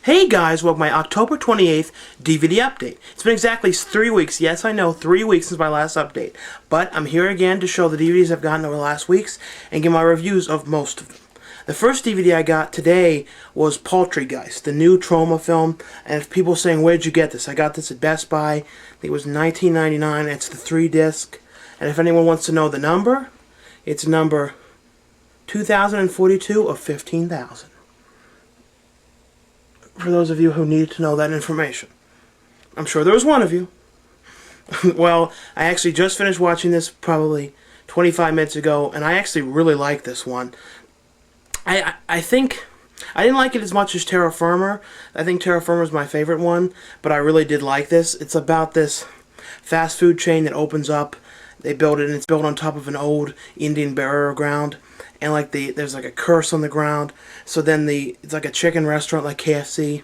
Hey guys, welcome to my October 28th DVD update. It's been exactly 3 weeks, yes I know, 3 weeks since my last update, but I'm here again to show the DVDs I've gotten over the last weeks and give my reviews of most of them. The first DVD I got today was Poultrygeist, the new Troma film, and if people are saying, where'd you get this? I got this at Best Buy. I think it was $19.99, it's the 3-disc, and if anyone wants to know the number, it's number 2042 of 15,000. For those of you who need to know that information. I'm sure there was one of you. Well, I actually just finished watching this probably 25 minutes ago, and I actually really like this one. I think I didn't like it as much as Terra Firma. I think Terra Firma is my favorite one, but I really did like this. It's about this fast food chain that opens up. They build it, and it's built on top of an old Indian burial ground. And like there's like a curse on the ground. So then it's like a chicken restaurant like KFC,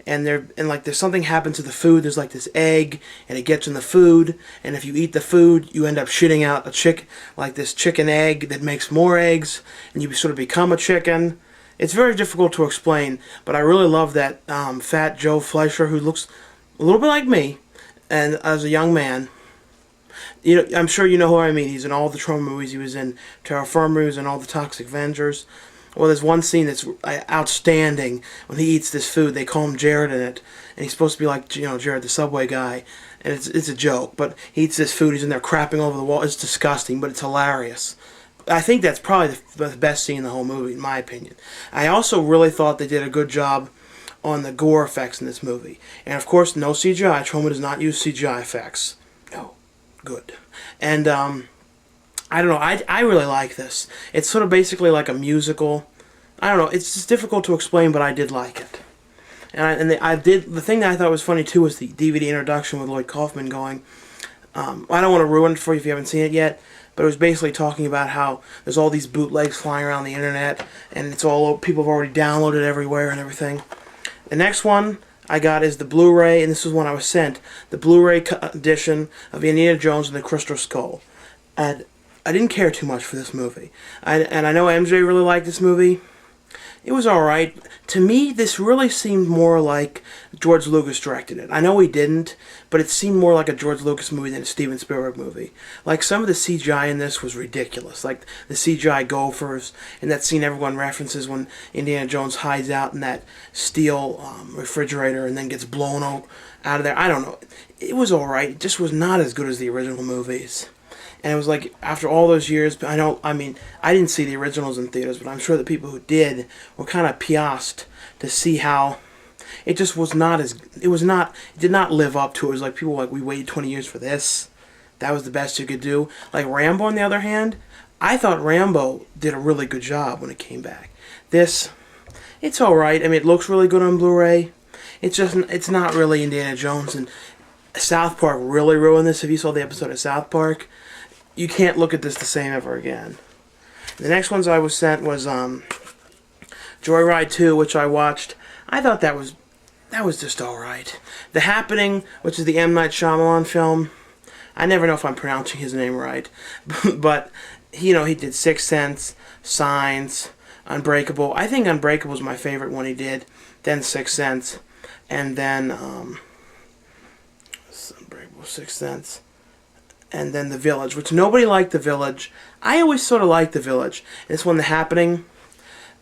and there's something happens to the food. There's like this egg, and it gets in the food, and if you eat the food, you end up shitting out this chicken egg that makes more eggs, and you sort of become a chicken. It's very difficult to explain, but I really love that fat Joe Fleischer, who looks a little bit like me, and as a young man. You know, I'm sure you know who I mean. He's in all the Troma movies. He was in Terra Firma. He was in all the Toxic Avengers. Well, there's one scene that's outstanding when he eats this food. They call him Jared in it, and he's supposed to be like, you know, Jared the Subway guy, and it's a joke. But he eats this food. He's in there crapping over the wall. It's disgusting, but it's hilarious. I think that's probably the best scene in the whole movie, in my opinion. I also really thought they did a good job on the gore effects in this movie, and of course, no CGI. Troma does not use CGI effects. No. Good. And, I don't know, I really like this. It's sort of basically like a musical. I don't know, it's just difficult to explain, but I did like it. And the thing that I thought was funny, too, was the DVD introduction with Lloyd Kaufman going, I don't want to ruin it for you if you haven't seen it yet, but it was basically talking about how there's all these bootlegs flying around the internet, and it's all, people have already downloaded everywhere and everything. The next one I got is the Blu-ray, and this is one I was sent, the Blu-ray edition of Indiana Jones and the Crystal Skull. And I didn't care too much for this movie. And I know MJ really liked this movie. It was alright. To me, this really seemed more like George Lucas directed it. I know he didn't, but it seemed more like a George Lucas movie than a Steven Spielberg movie. Like, some of the CGI in this was ridiculous. Like, the CGI gophers, and that scene everyone references when Indiana Jones hides out in that steel refrigerator and then gets blown out of there. I don't know. It was alright. It just was not as good as the original movies. And it was like, after all those years, I didn't see the originals in theaters, but I'm sure the people who did were kind of piassed to see how it just was not as, it did not live up to it. It was like, people were like, we waited 20 years for this. That was the best you could do. Like Rambo, on the other hand, I thought Rambo did a really good job when it came back. This, it's alright. I mean, it looks really good on Blu-ray. It's just, it's not really Indiana Jones, and South Park really ruined this. If you saw the episode of South Park, you can't look at this the same ever again. The next ones I was sent was Joyride 2, which I watched. I thought that was just alright. The Happening, which is the M. Night Shyamalan film. I never know if I'm pronouncing his name right. But, you know, he did Sixth Sense, Signs, Unbreakable. I think Unbreakable was my favorite one he did. Then Sixth Sense. And then, Unbreakable, Sixth Sense. And then The Village, which nobody liked The Village. I always sort of liked The Village. And this one, The Happening,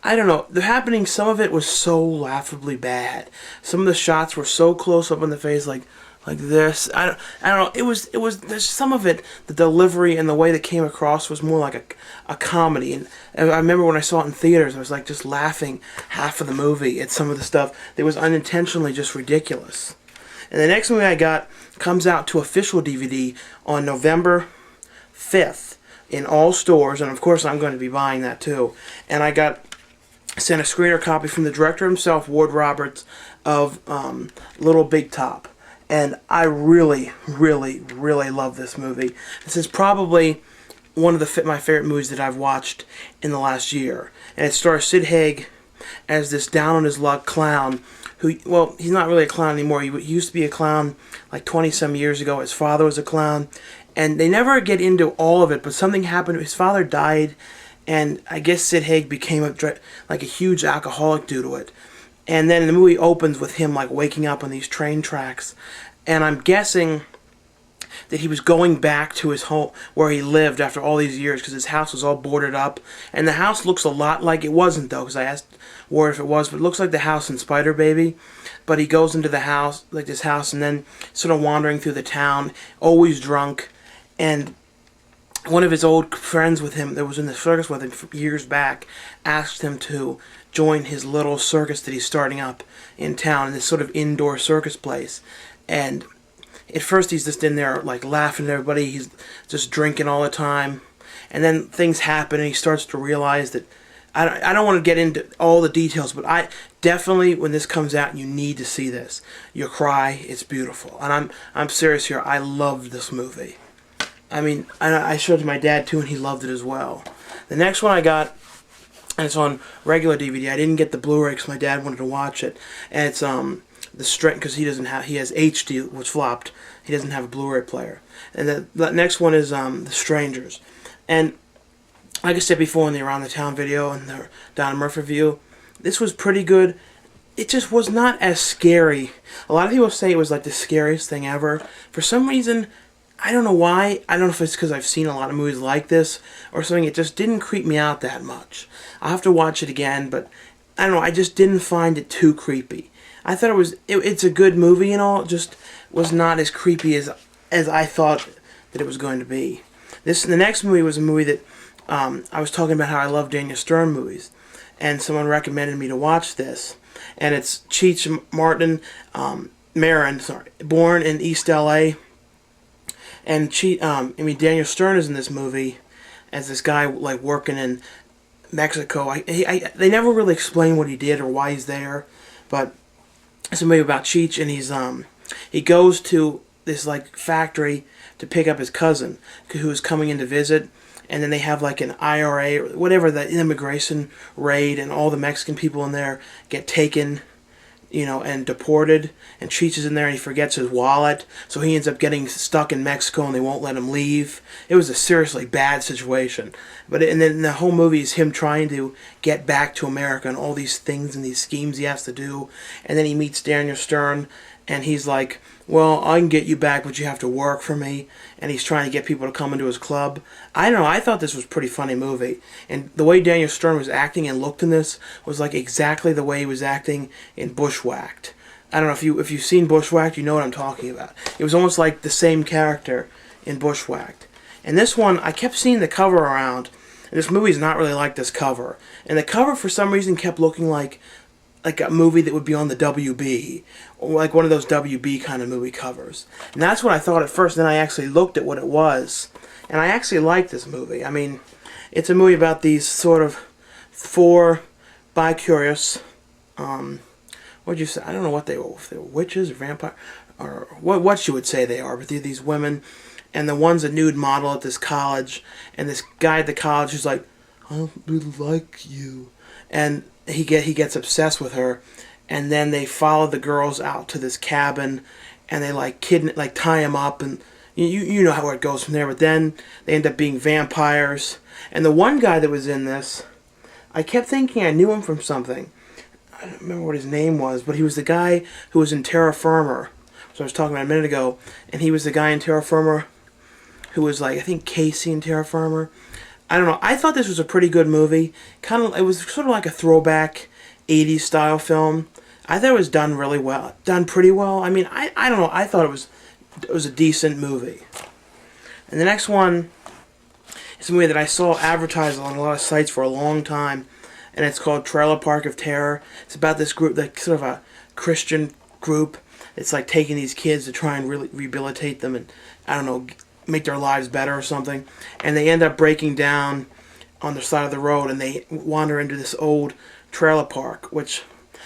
I don't know. The Happening, some of it was so laughably bad. Some of the shots were so close up in the face, like this. I don't know. It was. There's some of it. The delivery and the way that came across was more like a comedy. And I remember when I saw it in theaters, I was like just laughing half of the movie at some of the stuff that was unintentionally just ridiculous. And the next movie I got comes out to official DVD on November 5th in all stores, and of course I'm going to be buying that too. And I got sent a screener copy from the director himself, Ward Roberts, of Little Big Top. And I really, really, really love this movie. This is probably one of my favorite movies that I've watched in the last year. And it stars Sid Haig as this down-on-his-luck clown who, well, he's not really a clown anymore. He used to be a clown like 20-some years ago. His father was a clown. And they never get into all of it, but something happened. His father died, and I guess Sid Haig became like a huge alcoholic due to it. And then the movie opens with him like waking up on these train tracks, and I'm guessing that he was going back to his home where he lived after all these years, because his house was all boarded up. And the house looks a lot like, it wasn't though, because I asked Ward if it was, but it looks like the house in Spider Baby. But he goes into the house, like this house, and then sort of wandering through the town, always drunk. And one of his old friends with him that was in the circus with him years back asked him to join his little circus that he's starting up in town, in this sort of indoor circus place. And at first he's just in there like laughing at everybody, he's just drinking all the time. And then things happen and he starts to realize that, I don't want to get into all the details, but I definitely, when this comes out, you need to see this. You'll cry, it's beautiful. And I'm serious here, I loved this movie. I mean, I showed it to my dad too, and he loved it as well. The next one I got, and it's on regular DVD. I didn't get the Blu-ray because my dad wanted to watch it. And it's the strength, because he has HD, which flopped. He doesn't have a Blu-ray player. And the next one is The Strangers. And like I said before in the Around the Town video and the Don Murphy review, this was pretty good. It just was not as scary. A lot of people say it was like the scariest thing ever. For some reason, I don't know why. I don't know if it's because I've seen a lot of movies like this or something. It just didn't creep me out that much. I'll have to watch it again, but I don't know. I just didn't find it too creepy. I thought it's a good movie and all. It just was not as creepy as I thought that it was going to be. The next movie was a movie that I was talking about how I love Daniel Stern movies, and someone recommended me to watch this. And it's Cheech Marin, born in East LA. And Daniel Stern is in this movie as this guy like working in Mexico. They never really explain what he did or why he's there, but it's a movie about Cheech, and he goes to this like factory to pick up his cousin who is coming in to visit, and then they have like an IRA or whatever, the immigration raid, and all the Mexican people in there get taken, and deported, and Cheech is in there and he forgets his wallet, so he ends up getting stuck in Mexico and they won't let him leave. It was a seriously bad situation. And then the whole movie is him trying to get back to America and all these things and these schemes he has to do. And then he meets Daniel Stern and he's like, well, I can get you back, but you have to work for me. And he's trying to get people to come into his club. I don't know, I thought this was a pretty funny movie. And the way Daniel Stern was acting and looked in this was like exactly the way he was acting in Bushwhacked. I don't know, if you've seen Bushwhacked, you know what I'm talking about. It was almost like the same character in Bushwhacked. And this one, I kept seeing the cover around, and this movie's not really like this cover. And the cover, for some reason, kept looking like a movie that would be on the WB, or like one of those WB kind of movie covers. And that's what I thought at first, then I actually looked at what it was, and I actually liked this movie. I mean, it's a movie about these sort of four bi-curious, what'd you say, I don't know what they were, if they were witches or vampire, or what you would say they are, but they're these women, and the one's a nude model at this college, and this guy at the college is like, I don't really like you, and he gets obsessed with her, and then they follow the girls out to this cabin, and they like tie him up, and you know how it goes from there. But then they end up being vampires. And the one guy that was in this, I kept thinking I knew him from something. I don't remember what his name was, but he was the guy who was in Terra Firma, so I was talking about a minute ago, and he was the guy in Terra Firma who was like, I think Casey in Terra Firma. I don't know. I thought this was a pretty good movie. It was sort of like a throwback 80s style film. I thought it was done really well. Done pretty well. I mean, I don't know. I thought it was a decent movie. And the next one is a movie that I saw advertised on a lot of sites for a long time, and it's called Trailer Park of Terror. It's about this group, like sort of a Christian group. It's like taking these kids to try and really rehabilitate them and, I don't know, make their lives better or something, and they end up breaking down on the side of the road, and they wander into this old trailer park, which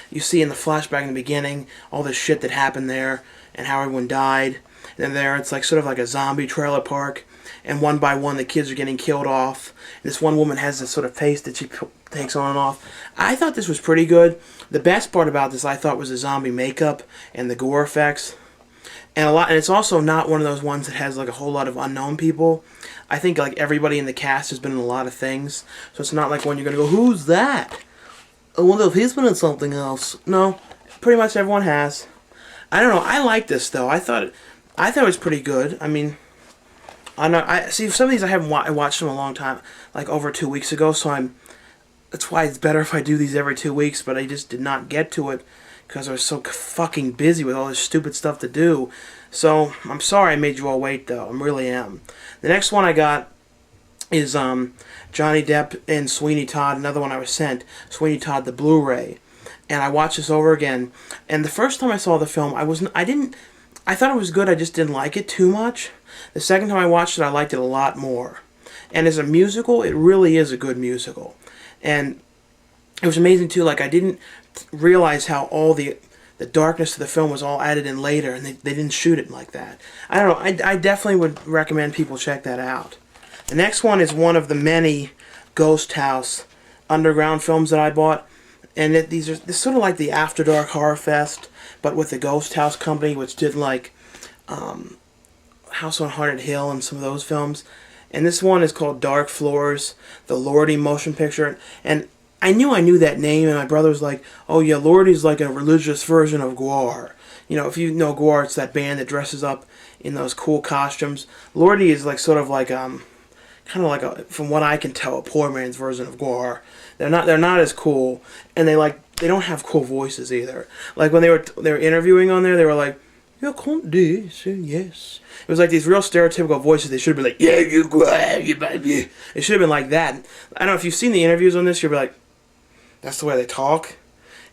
you see in the flashback in the beginning, all this shit that happened there, and how everyone died. And then there, it's like sort of like a zombie trailer park, and one by one the kids are getting killed off. And this one woman has this sort of face that she takes on and off. I thought this was pretty good. The best part about this, I thought, was the zombie makeup and the gore effects. And it's also not one of those ones that has like a whole lot of unknown people. I think like everybody in the cast has been in a lot of things, so it's not like one you're gonna go, who's that? I wonder if he's been in something else. No, pretty much everyone has. I don't know. I like this though. I thought it was pretty good. I mean, I see some of these I watched them a long time, like over 2 weeks ago. So that's why it's better if I do these every 2 weeks. But I just did not get to it because I was so fucking busy with all this stupid stuff to do. So I'm sorry I made you all wait though. I really am. The next one I got is Johnny Depp and Sweeney Todd. Another one I was sent. Sweeney Todd, the Blu-ray. And I watched this over again. And the first time I saw the film, I thought it was good, I just didn't like it too much. The second time I watched it, I liked it a lot more. And as a musical, it really is a good musical. And it was amazing too, like I didn't realize how all the darkness of the film was all added in later, and they didn't shoot it like that. I don't know, I definitely would recommend people check that out. The next one is one of the many Ghost House underground films that I bought. And this is sort of like the After Dark Horror Fest, but with the Ghost House Company, which did like House on Haunted Hill and some of those films. And this one is called Dark Floors, the Lordy motion picture. And I knew that name, and my brother was like, oh yeah, Lordy's like a religious version of Gwar. You know, if you know Gwar, it's that band that dresses up in those cool costumes. Lordy is like sort of like kind of like from what I can tell, a poor man's version of Gwar. They're not as cool, and they don't have cool voices either. Like when they were interviewing on there, they were like, Yachanin, yes. It was like these real stereotypical voices. They should have been like, yeah, you Gwar, you baby. It should have been like that. I don't know if you've seen the interviews on this, you'll be like, that's the way they talk.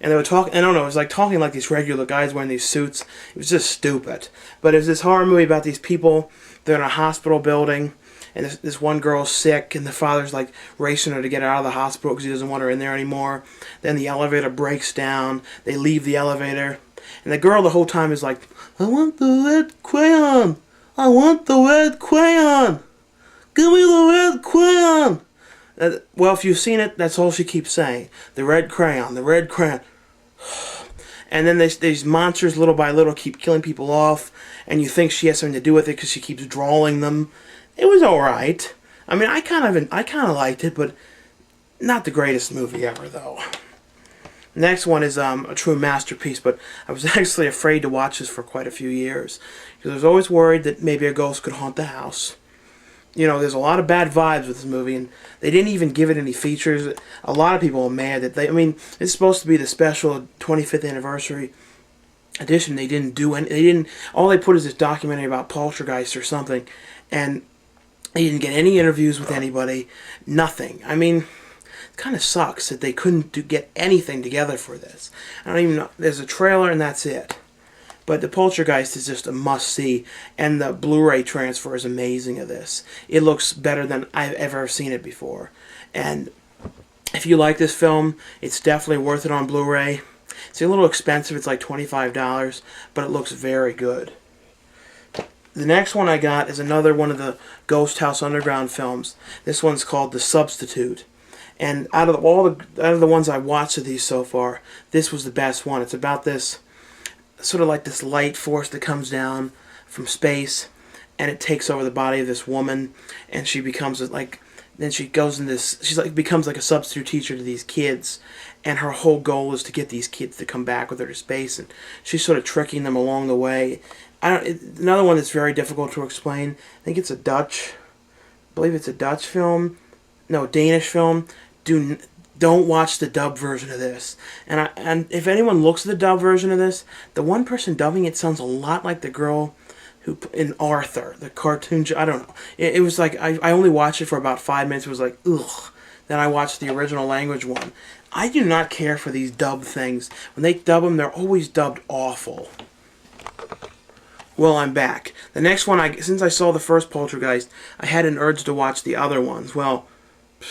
And they would talk, I don't know, it was like talking like these regular guys wearing these suits. It was just stupid. But it was this horror movie about these people. They're in a hospital building. And this one girl's sick, and the father's like racing her to get her out of the hospital because he doesn't want her in there anymore. Then the elevator breaks down. They leave the elevator. And the girl the whole time is like, I want the red crayon. I want the red crayon. Give me the red crayon. Well, if you've seen it, that's all she keeps saying. The red crayon, the red crayon. And then these monsters, little by little, keep killing people off. And you think she has something to do with it because she keeps drawing them. It was alright. I mean, I kind of liked it, but not the greatest movie ever, though. Next one is a true masterpiece, but I was actually afraid to watch this for quite a few years. Because I was always worried that maybe a ghost could haunt the house. You know, there's a lot of bad vibes with this movie, and they didn't even give it any features. A lot of people are mad that it's supposed to be the special 25th anniversary edition. They didn't do any, all they put is this documentary about Poltergeist or something, and they didn't get any interviews with anybody, nothing. I mean, it kind of sucks that they couldn't get anything together for this. I don't even know, there's a trailer and that's it. But the Poltergeist is just a must-see, and the Blu-ray transfer is amazing of this. It looks better than I've ever seen it before. And if you like this film, it's definitely worth it on Blu-ray. It's a little expensive, it's like $25, but it looks very good. The next one I got is another one of the Ghost House Underground films. This one's called The Substitute. And out of the ones I watched of these so far, this was the best one. It's about this sort of like this light force that comes down from space, and it takes over the body of this woman, and she becomes like, then she goes in this, she's like, becomes like a substitute teacher to these kids, and her whole goal is to get these kids to come back with her to space, and she's sort of tricking them along the way. Another one that's very difficult to explain. I think it's I believe it's a Dutch film, no, Danish film. Don't watch the dub version of this. And if anyone looks at the dub version of this, the one person dubbing it sounds a lot like the girl who in Arthur, the cartoon. I don't know. It was like I only watched it for about 5 minutes. It was like ugh. Then I watched the original language one. I do not care for these dub things. When they dub them, they're always dubbed awful. Well, I'm back. The next one, since I saw the first Poltergeist, I had an urge to watch the other ones. Well, I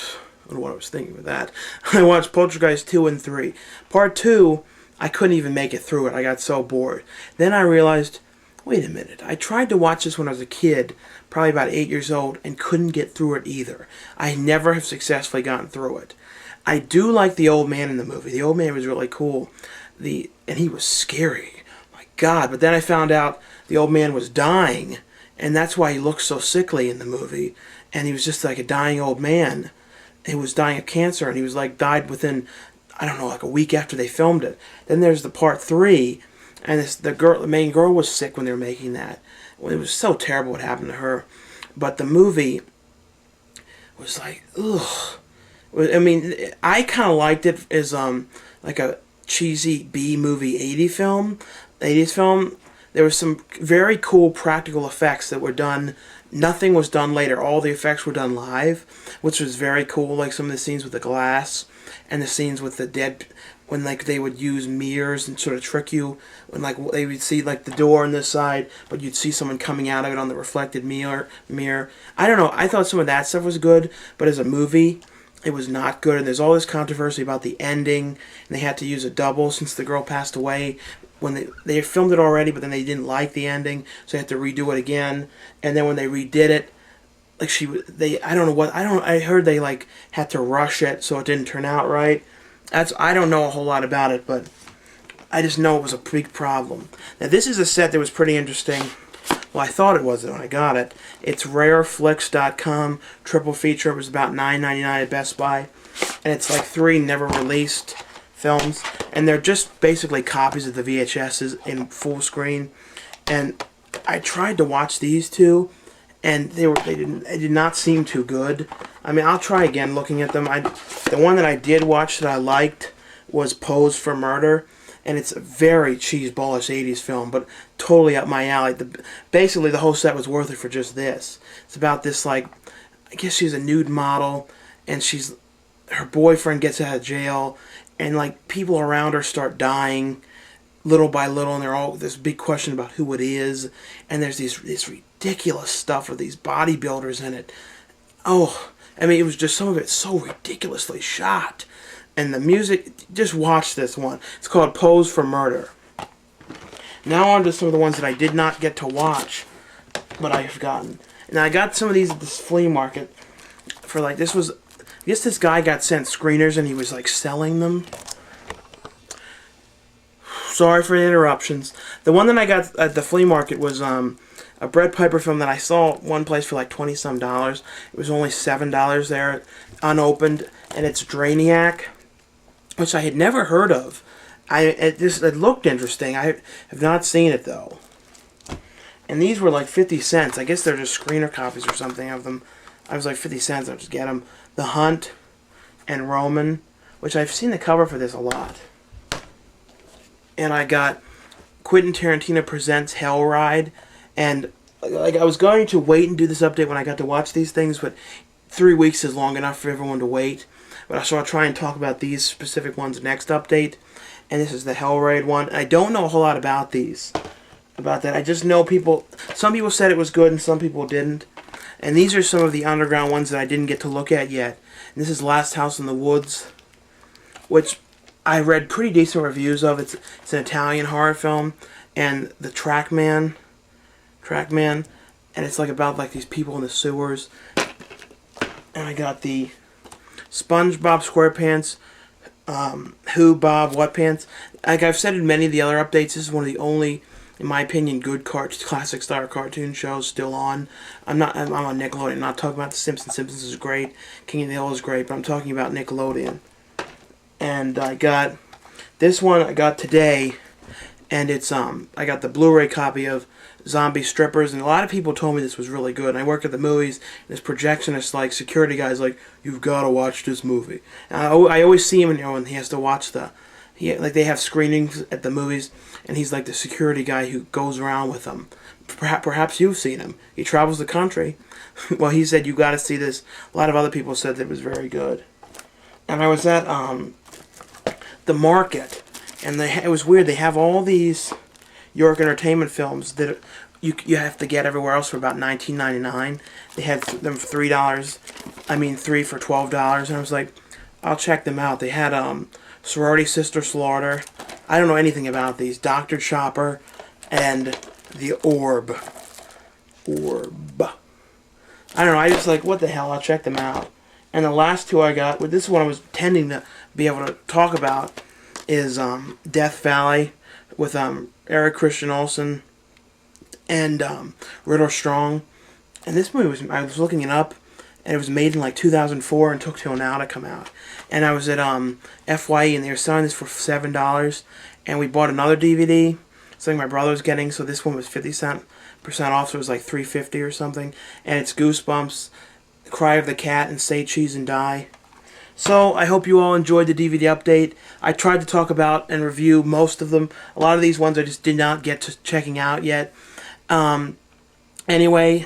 don't know what I was thinking with that. I watched Poltergeist 2 and 3. Part 2, I couldn't even make it through it. I got so bored. Then I realized, wait a minute. I tried to watch this when I was a kid, probably about 8 years old, and couldn't get through it either. I never have successfully gotten through it. I do like the old man in the movie. The old man was really cool. And he was scary. My God. But then I found out the old man was dying, and that's why he looked so sickly in the movie. And he was just like a dying old man. He was dying of cancer, and he was like died within I don't know, like a week after they filmed it. Then there's the part 3, and the main girl was sick when they were making that. Well, it was so terrible what happened to her. But the movie was like, ugh. I mean, I kind of liked it as like a cheesy B movie 80s film. There was some very cool practical effects that were done. Nothing was done later. All the effects were done live, which was very cool. Like some of the scenes with the glass and the scenes with the dead, when like they would use mirrors and sort of trick you. When like they would see like the door on this side, but you'd see someone coming out of it on the reflected mirror. I don't know. I thought some of that stuff was good, but as a movie, it was not good. And there's all this controversy about the ending, and they had to use a double since the girl passed away. When they filmed it already, but then they didn't like the ending, so they had to redo it again. And then when they redid it, like I heard they like had to rush it, so it didn't turn out right. I don't know a whole lot about it, but I just know it was a big problem. Now this is a set that was pretty interesting. Well, I thought it was when I got it. It's rareflix.com triple feature. It was about $9.99 at Best Buy, and it's like 3 never released films, and they're just basically copies of the VHSs in full screen. And I tried to watch these two, and they did not seem too good. I mean, I'll try again looking at them. The one that I did watch that I liked was Pose for Murder, and it's a very cheeseball-ish 80s film, but totally up my alley. Basically, the whole set was worth it for just this. It's about this, like, I guess she's a nude model, and her boyfriend gets out of jail, and like people around her start dying little by little, and they're all this big question about who it is, and there's this ridiculous stuff with these bodybuilders in it. Oh, I mean, it was just some of it so ridiculously shot, and the music. Just watch this one. It's called Pose for Murder. Now on to some of the ones that I did not get to watch, but I've gotten. And I got some of these at this flea market for like this was. I guess this guy got sent screeners and he was like selling them. Sorry for the interruptions. The one that I got at the flea market was a Brett Piper film that I saw one place for like $20-some. It was only $7 there, unopened, and it's Drainiac, which I had never heard of. It looked interesting. I have not seen it though. And these were like 50 cents. I guess they're just screener copies or something of them. I was like 50 cents. I'll just get them. The Hunt and Roman, which I've seen the cover for this a lot. And I got Quentin Tarantino Presents Hell Ride. And like I was going to wait and do this update when I got to watch these things, but 3 weeks is long enough for everyone to wait. So I'll try and talk about these specific ones next update. And this is the Hell Raid one. And I don't know a whole lot about these. About that. I just know some people said it was good and some people didn't. And these are some of the underground ones that I didn't get to look at yet. And this is Last House in the Woods, which I read pretty decent reviews of. It's an Italian horror film. And the Trackman, and it's like about like these people in the sewers. And I got the SpongeBob SquarePants, Who Bob What Pants. Like I've said in many of the other updates, this is one of the only, in my opinion, good classic style cartoon shows still on. I'm on Nickelodeon. I'm not talking about The Simpsons. Simpsons is great. King of the Hill is great, but I'm talking about Nickelodeon. And I got this one I got today, and it's I got the Blu-ray copy of Zombie Strippers, and a lot of people told me this was really good. And I work at the movies, and this projectionist, like security guy's like, "You've got to watch this movie." And I always see him, when he has to watch like they have screenings at the movies, and he's like the security guy who goes around with them. Perhaps you've seen him. He travels the country. Well, he said, "You got to see this." A lot of other people said that it was very good. And I was at the market, and it was weird. They have all these York Entertainment films that you have to get everywhere else for about $19.99. They had them for $3. I mean, 3 for $12. And I was like, I'll check them out. They had Sorority Sister Slaughter. I don't know anything about these. Dr. Chopper and The Orb. I don't know. I just like, what the hell? I'll check them out. And the last two I got, this one I was tending to be able to talk about, is Death Valley with Eric Christian Olsen and Ritter Strong. And this movie I was looking it up, and it was made in like 2004 and took till now to come out. And I was at FYE, and they were selling this for $7, and we bought another DVD, something my brother was getting, so this one was 50% off, so it was like $3.50 or something, and it's Goosebumps, Cry of the Cat, and Say Cheese and Die. So, I hope you all enjoyed the DVD update. I tried to talk about and review most of them. A lot of these ones I just did not get to checking out yet. Anyway,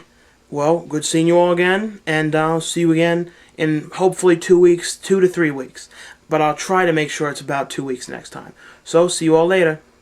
well, good seeing you all again, and I'll see you again in hopefully 2 weeks, 2 to 3 weeks. But I'll try to make sure it's about 2 weeks next time. So, see you all later.